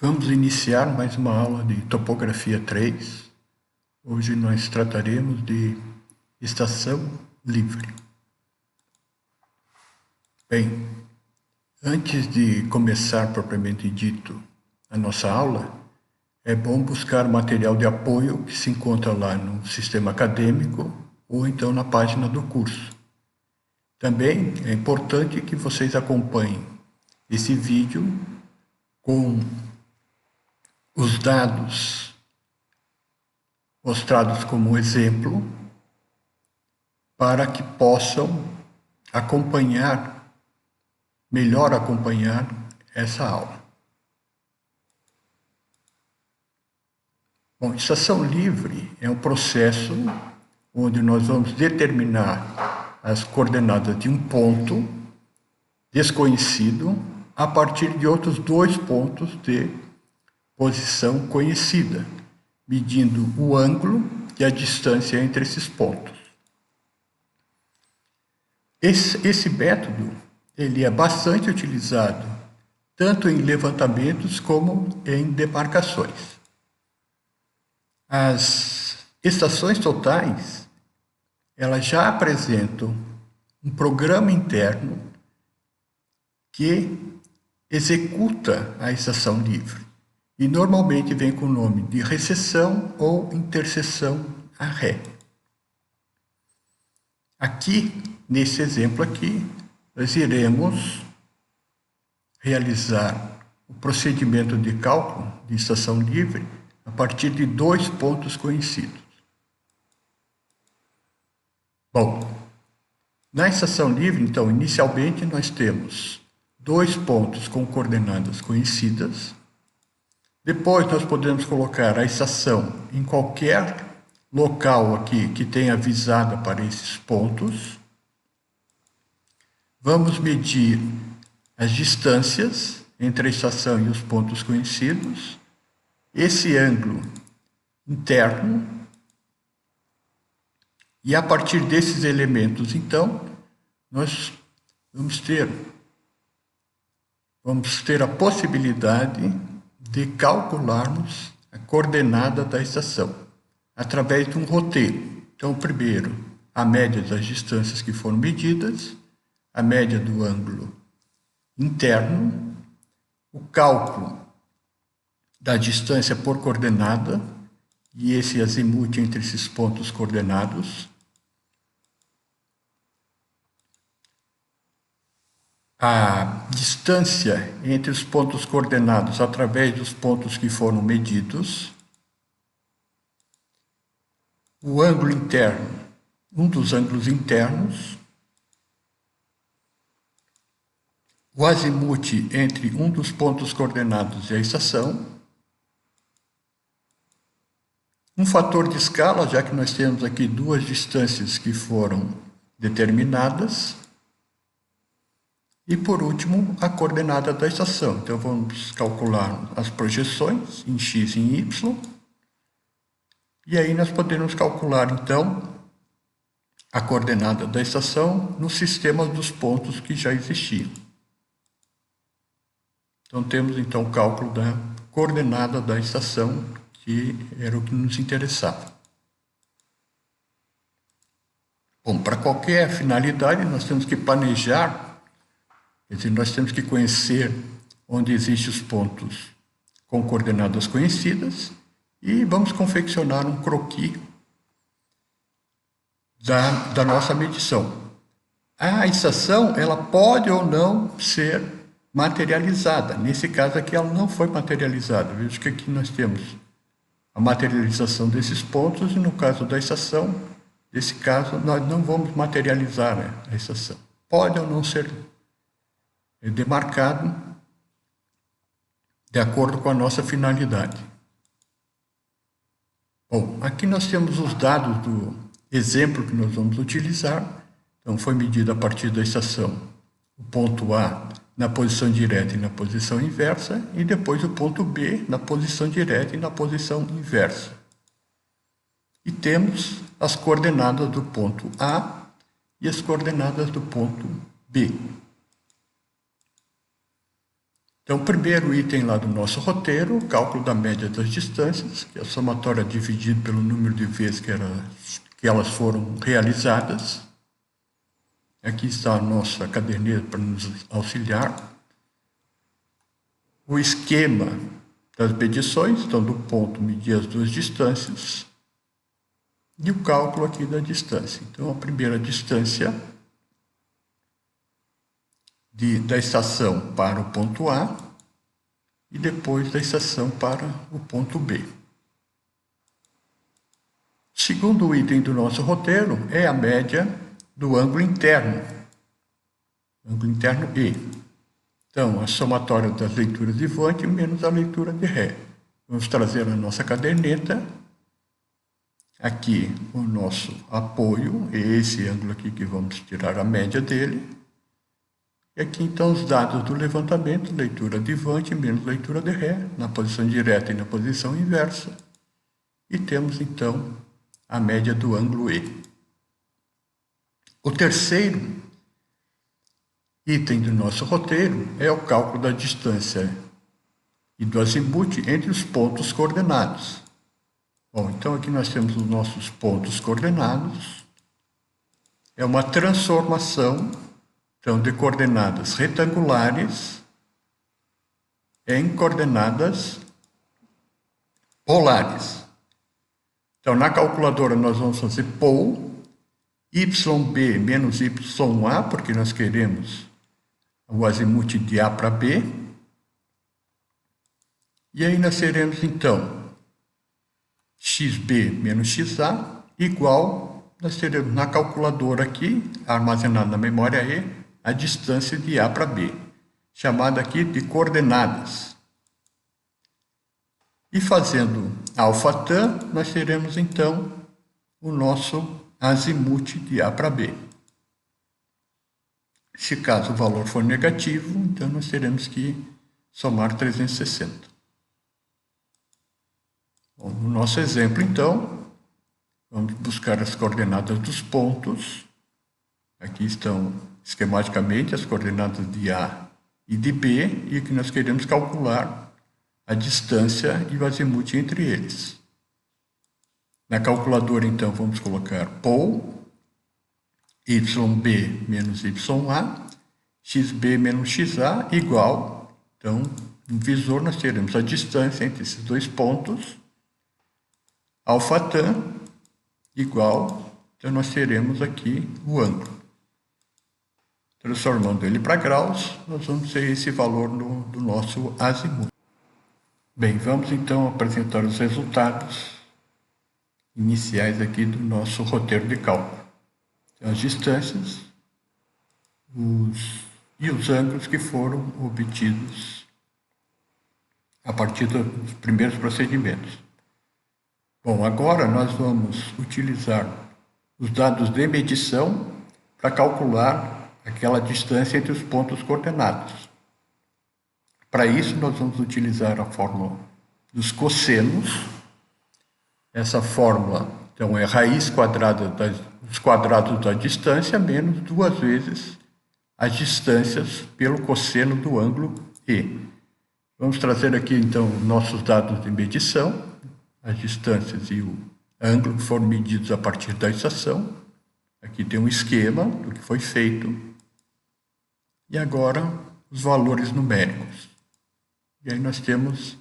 Vamos iniciar mais uma aula de Topografia 3. Hoje nós trataremos de estação livre. Bem, antes de começar propriamente dito a nossa aula, é bom buscar material de apoio que se encontra lá no sistema acadêmico ou então na página do curso. Também é importante que vocês acompanhem esse vídeo com os dados mostrados como exemplo para que possam melhor acompanhar essa aula. Bom, estação livre é um processo onde nós vamos determinar as coordenadas de um ponto desconhecido a partir de outros dois pontos de posição conhecida, medindo o ângulo e a distância entre esses pontos. Esse método ele é bastante utilizado tanto em levantamentos como em demarcações. As estações totais elas já apresentam um programa interno que executa a estação livre e normalmente vem com o nome de recessão ou interseção a ré. Aqui, nesse exemplo aqui, nós iremos realizar o procedimento de cálculo de estação livre a partir de dois pontos conhecidos. Bom, na estação livre, então, inicialmente nós temos dois pontos com coordenadas conhecidas. Depois nós podemos colocar a estação em qualquer local aqui que tenha visada para esses pontos. Vamos medir as distâncias entre a estação e os pontos conhecidos, esse ângulo interno, e a partir desses elementos, então, nós vamos ter a possibilidade de calcularmos a coordenada da estação através de um roteiro. Então, primeiro, a média das distâncias que foram medidas, a média do ângulo interno, o cálculo da distância por coordenada e esse azimuth entre esses pontos coordenados, a distância entre os pontos coordenados através dos pontos que foram medidos, o ângulo interno, um dos ângulos internos, o azimuth entre um dos pontos coordenados e a estação, um fator de escala, já que nós temos aqui duas distâncias que foram determinadas, e por último, a coordenada da estação. Então vamos calcular as projeções em x e em y, e aí nós podemos calcular então a coordenada da estação no sistema dos pontos que já existiam. Então temos então o cálculo da coordenada da estação, que era o que nos interessava. Bom, para qualquer finalidade nós temos que planejar, quer dizer, nós temos que conhecer onde existem os pontos com coordenadas conhecidas e vamos confeccionar um croquis da nossa medição. A estação ela pode ou não ser materializada. Nesse caso aqui ela não foi materializada. Veja que aqui nós temos a materialização desses pontos e no caso da estação, nesse caso nós não vamos materializar a estação. Pode ou não ser demarcado de acordo com a nossa finalidade. Bom, aqui nós temos os dados do exemplo que nós vamos utilizar. Então, foi medido a partir da estação o ponto A na posição direta e na posição inversa, e depois o ponto B na posição direta e na posição inversa. E temos as coordenadas do ponto A e as coordenadas do ponto B. Então, o primeiro item lá do nosso roteiro, o cálculo da média das distâncias, que é a somatória dividido pelo número de vezes que elas foram realizadas. Aqui está a nossa caderneta para nos auxiliar. O esquema das medições, então do ponto medir as duas distâncias. E o cálculo aqui da distância. Então, a primeira distância da estação para o ponto A e depois da estação para o ponto B. O segundo item do nosso roteiro é a média do ângulo interno E. Então, a somatória das leituras de Vant menos a leitura de Ré. Vamos trazer a nossa caderneta. Aqui o nosso apoio, é esse ângulo aqui que vamos tirar a média dele. E aqui então os dados do levantamento, leitura de Vant menos leitura de Ré, na posição direta e na posição inversa. E temos então a média do ângulo E. O terceiro item do nosso roteiro é o cálculo da distância e do azimuth entre os pontos coordenados. Bom, então aqui nós temos os nossos pontos coordenados. É uma transformação, então, de coordenadas retangulares em coordenadas polares. Então, na calculadora nós vamos fazer pol, YB menos YA, porque nós queremos o azimuth de A para B. E aí nós teremos, então, XB menos XA igual, nós teremos na calculadora aqui, armazenada na memória E, a distância de A para B, chamada aqui de coordenadas. E fazendo alfa-tan, nós teremos, então, o nosso azimuth de A para B. Se caso o valor for negativo, então nós teremos que somar 360. Bom, no nosso exemplo, então, vamos buscar as coordenadas dos pontos. Aqui estão, esquematicamente, as coordenadas de A e de B, e que nós queremos calcular a distância e o azimuth entre eles. Na calculadora, então, vamos colocar pol, YB menos YA, XB menos XA igual, então, no visor nós teremos a distância entre esses dois pontos, alfa-tan igual, então nós teremos aqui o ângulo. Transformando ele para graus, nós vamos ter esse valor do nosso azimuth. Bem, vamos então apresentar os resultados iniciais aqui do nosso roteiro de cálculo. Então, as distâncias e os ângulos que foram obtidos a partir dos primeiros procedimentos. Bom, agora nós vamos utilizar os dados de medição para calcular aquela distância entre os pontos coordenados. Para isso, nós vamos utilizar a fórmula dos cossenos. Essa fórmula, então, é raiz quadrada dos quadrados da distância menos 2 vezes as distâncias pelo cosseno do ângulo E. Vamos trazer aqui, então, nossos dados de medição, as distâncias e o ângulo que foram medidos a partir da estação. Aqui tem um esquema do que foi feito. E agora, os valores numéricos. E aí nós temos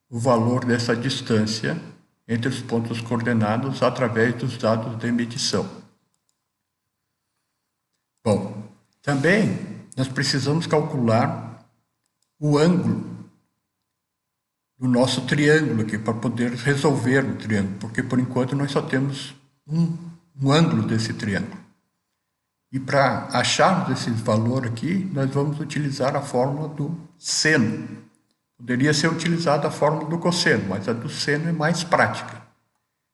o valor dessa distância entre os pontos coordenados através dos dados de medição. Bom, também nós precisamos calcular o ângulo do nosso triângulo aqui, para poder resolver o triângulo, porque por enquanto nós só temos um ângulo desse triângulo. E para acharmos esse valor aqui, nós vamos utilizar a fórmula do seno. Poderia ser utilizada a fórmula do cosseno, mas a do seno é mais prática.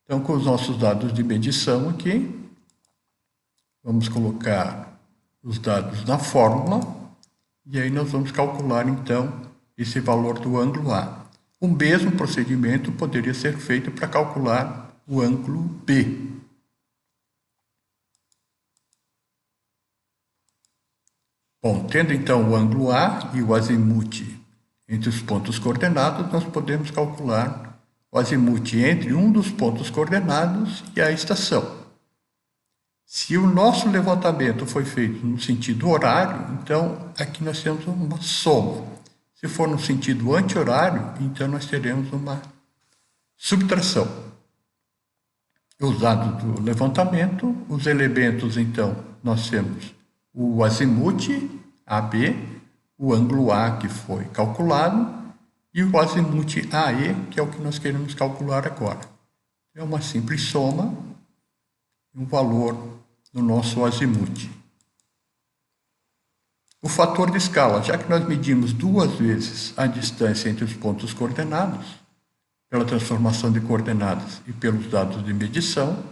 Então, com os nossos dados de medição aqui, vamos colocar os dados na fórmula, e aí nós vamos calcular, então, esse valor do ângulo A. O mesmo procedimento poderia ser feito para calcular o ângulo B. Bom, tendo então o ângulo A e o azimuth entre os pontos coordenados, nós podemos calcular o azimuth entre um dos pontos coordenados e a estação. Se o nosso levantamento foi feito no sentido horário, então aqui nós temos uma soma. Se for no sentido anti-horário, então nós teremos uma subtração. Os dados do levantamento, os elementos, então, nós temos o azimuth AB, o ângulo A que foi calculado e o azimuth AE, que é o que nós queremos calcular agora. É uma simples soma, um valor no nosso azimuth. O fator de escala, já que nós medimos duas vezes a distância entre os pontos coordenados, pela transformação de coordenadas e pelos dados de medição,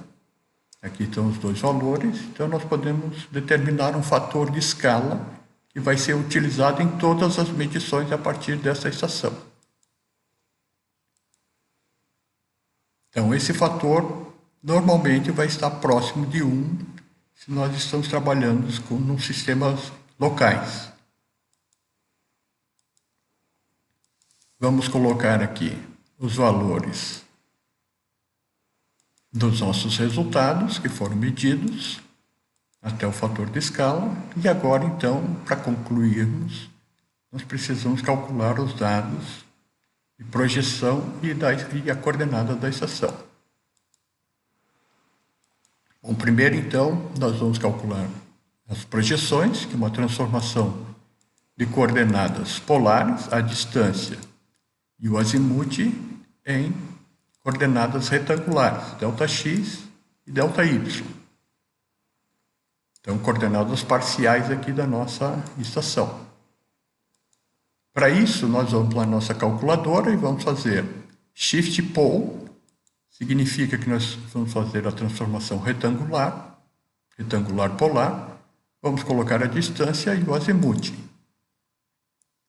aqui estão os dois valores, então nós podemos determinar um fator de escala que vai ser utilizado em todas as medições a partir dessa estação. Então, esse fator normalmente vai estar próximo de 1 se nós estamos trabalhando com sistemas locais. Vamos colocar aqui os valores dos nossos resultados que foram medidos até o fator de escala. E agora, então, para concluirmos, nós precisamos calcular os dados de projeção e a coordenada da estação. Bom, primeiro, então, nós vamos calcular as projeções, que é uma transformação de coordenadas polares, a distância e o azimuth em coordenadas retangulares, ΔX e ΔY. Então, coordenadas parciais aqui da nossa estação. Para isso, nós vamos lá na nossa calculadora e vamos fazer Shift Pole, significa que nós vamos fazer a transformação retangular polar, vamos colocar a distância e o azimuth.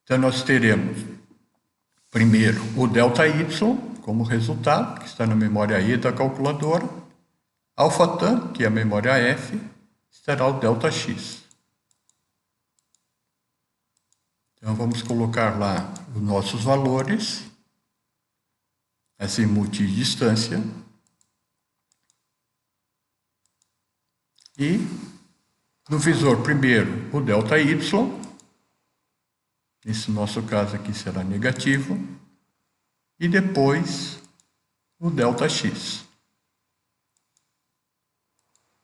Então, nós teremos primeiro o ΔY como resultado, que está na memória E da calculadora, alphaTan, que é a memória F, será o ΔX. Então, vamos colocar lá os nossos valores, azimuth e distância, e no visor primeiro o ΔY, nesse nosso caso aqui será negativo, e depois o ΔX.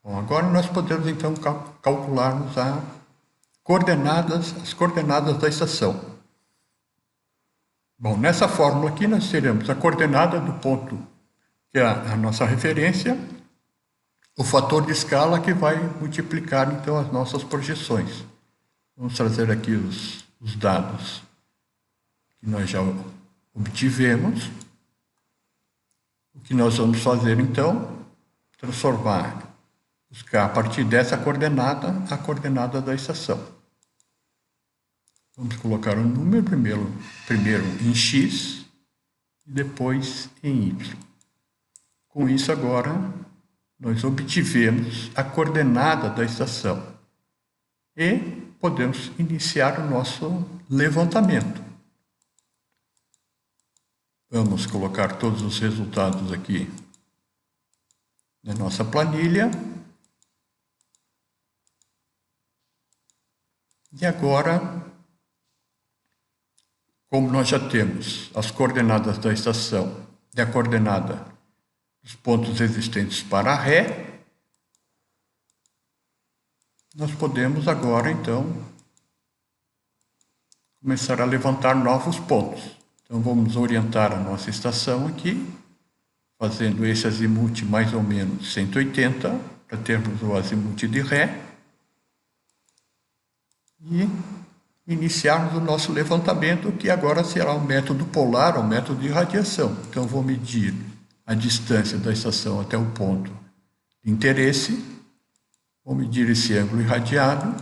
Bom, agora nós podemos então calcularmos as coordenadas da estação. Bom, nessa fórmula aqui nós teremos a coordenada do ponto, que é a nossa referência, o fator de escala que vai multiplicar então as nossas projeções. Vamos trazer aqui os dados que nós já obtivemos. O que nós vamos fazer então? Buscar a partir dessa coordenada, a coordenada da estação. Vamos colocar o número primeiro em X e depois em Y. Com isso agora, nós obtivemos a coordenada da estação e podemos iniciar o nosso levantamento. Vamos colocar todos os resultados aqui na nossa planilha. E agora, como nós já temos as coordenadas da estação e a coordenada dos pontos existentes para Ré, nós podemos agora, então, começar a levantar novos pontos. Então, vamos orientar a nossa estação aqui, fazendo esse azimuth mais ou menos 180, para termos o azimuth de Ré, e iniciarmos o nosso levantamento, que agora será um método polar, um método de radiação. Então, vou medir a distância da estação até o ponto de interesse, vou medir esse ângulo irradiado,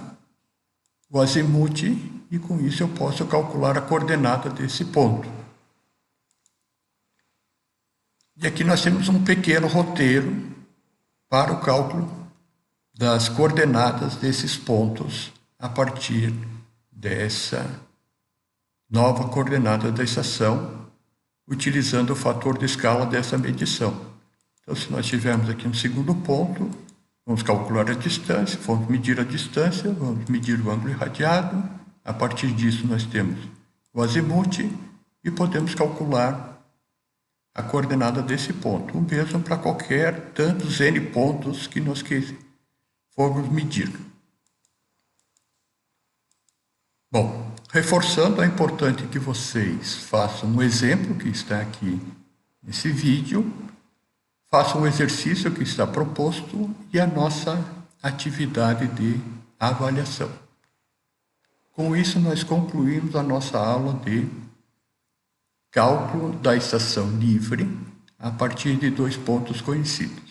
o azimuth, e com isso eu posso calcular a coordenada desse ponto. E aqui nós temos um pequeno roteiro para o cálculo das coordenadas desses pontos a partir dessa nova coordenada da estação, utilizando o fator de escala dessa medição. Então, se nós tivermos aqui um segundo ponto, vamos calcular a distância, vamos medir a distância, vamos medir o ângulo irradiado. A partir disso, nós temos o azimuth e podemos calcular a coordenada desse ponto. O mesmo para qualquer tantos N pontos que nós formos medir. Bom, reforçando, é importante que vocês façam um exemplo que está aqui nesse vídeo, façam o exercício que está proposto e a nossa atividade de avaliação. Com isso, nós concluímos a nossa aula de cálculo da estação livre a partir de 2 pontos conhecidos.